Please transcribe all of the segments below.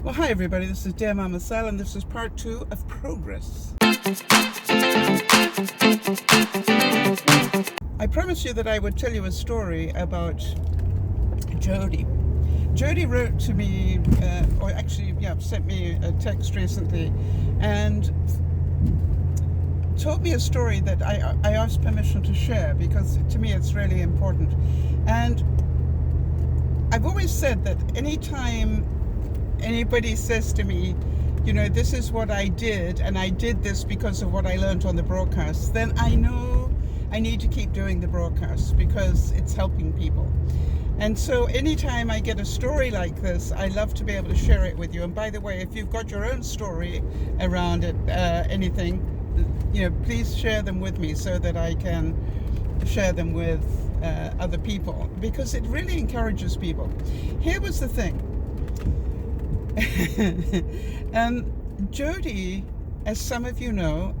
Well, hi everybody, this is DearMamaSal, and this is part 2 of Progress. I promised you that I would tell you a story about Jodi. Jodi wrote to me, sent me a text recently, and told me a story that I asked permission to share because to me it's really important. And I've always said that anytime anybody says to me, you know, this is what I did, and I did this because of what I learned on the broadcast, then I know I need to keep doing the broadcast because it's helping people. And so anytime I get a story like this, I love to be able to share it with you. And by the way, if you've got your own story around it, anything, you know, please share them with me so that I can share them with other people, because it really encourages people. Here was the thing. Jodi, as some of you know,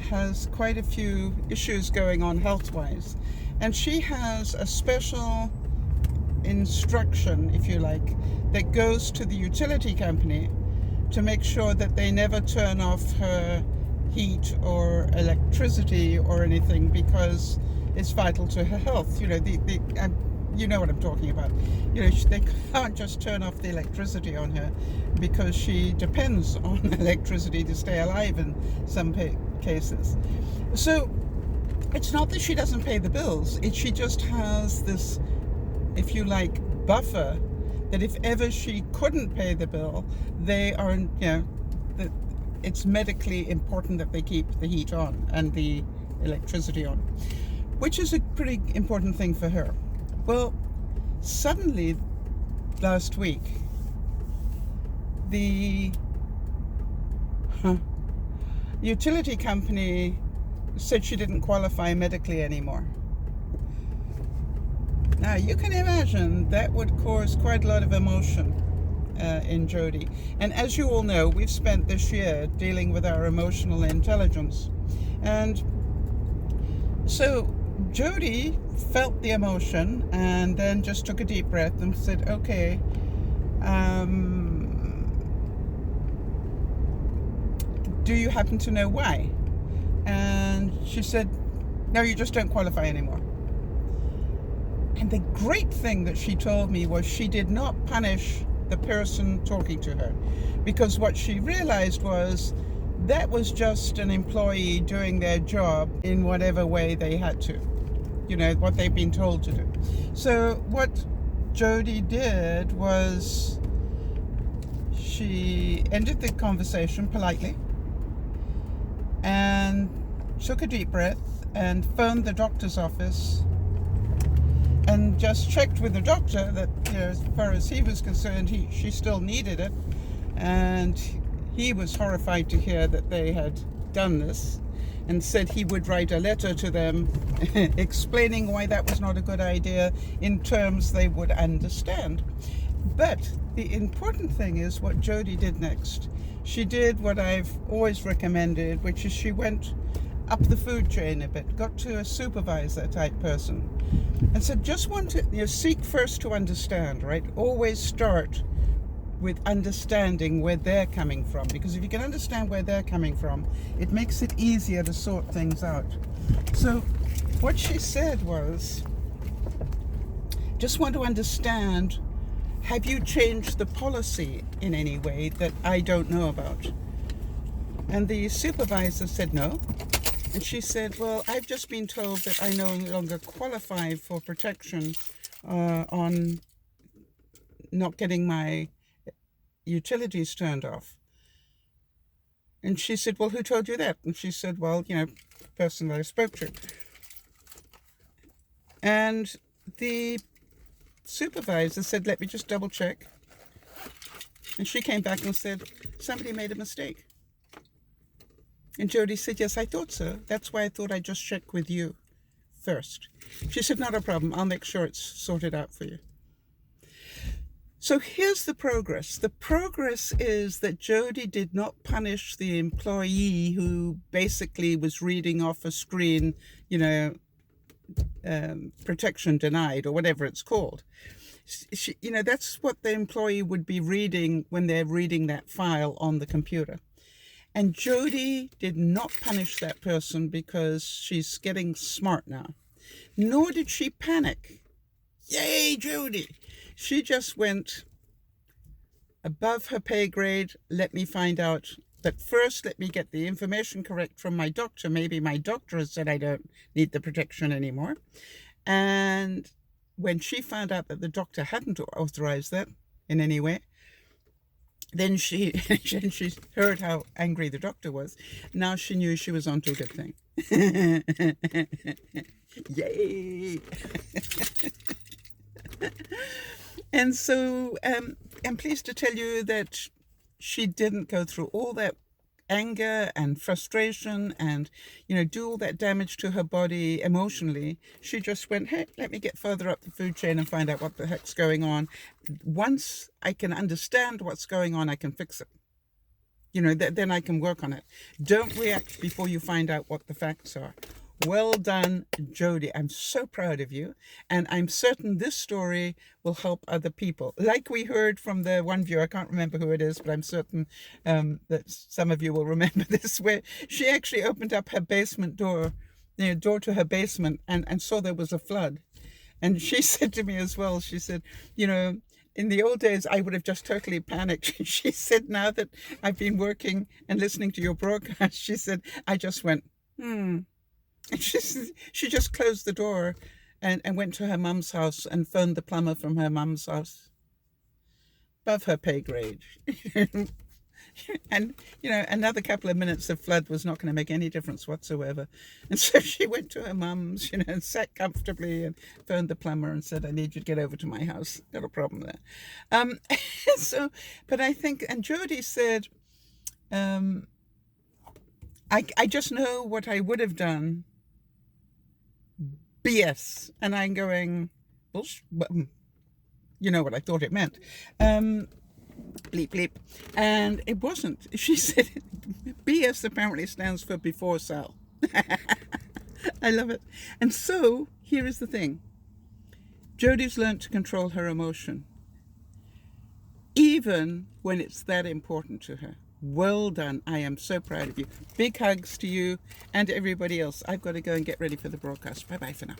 has quite a few issues going on health-wise, and she has a special instruction, if you like, that goes to the utility company to make sure that they never turn off her heat or electricity or anything, because it's vital to her health. You know, you know what I'm talking about. You know, they can't just turn off the electricity on her because she depends on electricity to stay alive in some cases. So it's not that she doesn't pay the bills, she just has this, if you like, buffer that if ever she couldn't pay the bill, they are, you know, that it's medically important that they keep the heat on and the electricity on, which is a pretty important thing for her. Well, suddenly last week, the utility company said she didn't qualify medically anymore. Now, you can imagine that would cause quite a lot of emotion in Jodi. And as you all know, we've spent this year dealing with our emotional intelligence. And so Jodi felt the emotion and then just took a deep breath and said, okay, do you happen to know why? And she said, no, you just don't qualify anymore. And the great thing that she told me was she did not punish the person talking to her, because what she realized was that was just an employee doing their job in whatever way they had to, you know, what they've been told to do. So what Jodi did was she ended the conversation politely and took a deep breath and phoned the doctor's office and just checked with the doctor that, you know, as far as he was concerned, she still needed it. And he was horrified to hear that they had done this, and said he would write a letter to them explaining why that was not a good idea in terms they would understand. But the important thing is what Jodi did next. She did what I've always recommended, which is she went up the food chain a bit, got to a supervisor type person, and said, just want to, you know, seek first to understand, right? Always start with understanding where they're coming from, because if you can understand where they're coming from, it makes it easier to sort things out. So what she said was, just want to understand, have you changed the policy in any way that I don't know about? And the supervisor said no. And she said, well, I've just been told that I no longer qualify for protection on not getting my utilities turned off. And she said, well, who told you that? And she said, well, you know, the person that I spoke to. And the supervisor said, let me just double check. And she came back and said, somebody made a mistake. And Jodi said, yes, I thought so. That's why I thought I'd just check with you first. She said, not a problem. I'll make sure it's sorted out for you. So here's the progress. The progress is that Jodi did not punish the employee who basically was reading off a screen, you know, protection denied or whatever it's called. She, that's what the employee would be reading when they're reading that file on the computer. And Jodi did not punish that person because she's getting smart now. Nor did she panic. Yay, Jodi! She just went above her pay grade. Let me find out. But first, let me get the information correct from my doctor. Maybe my doctor has said I don't need the protection anymore. And when she found out that the doctor hadn't authorized that in any way, then she heard how angry the doctor was. Now she knew she was onto a good thing. Yay! And so I'm pleased to tell you that she didn't go through all that anger and frustration and, do all that damage to her body emotionally. She just went, hey, let me get further up the food chain and find out what the heck's going on. Once I can understand what's going on, I can fix it. Then I can work on it. Don't react before you find out what the facts are. Well done, Jodi. I'm so proud of you. And I'm certain this story will help other people. Like we heard from the one viewer, I can't remember who it is, but I'm certain that some of you will remember this, where she actually opened up her basement door, door to her basement, and saw there was a flood. And she said to me as well, she said, in the old days, I would have just totally panicked. She said, now that I've been working and listening to your broadcast, she said, I just went, And she just closed the door and went to her mum's house and phoned the plumber from her mum's house. Above her pay grade. And, another couple of minutes of flood was not going to make any difference whatsoever. And so she went to her mum's, and sat comfortably and phoned the plumber and said, I need you to get over to my house. Got a problem there. But I think, and Jodi said, I just know what I would have done. BS. And I'm going, bullshit. You know what I thought it meant. Bleep, bleep. And it wasn't. She said, BS apparently stands for before Sal. I love it. And so, here is the thing. Jodi's learned to control her emotion, even when it's that important to her. Well done. I am so proud of you. Big hugs to you and to everybody else. I've got to go and get ready for the broadcast. Bye-bye for now.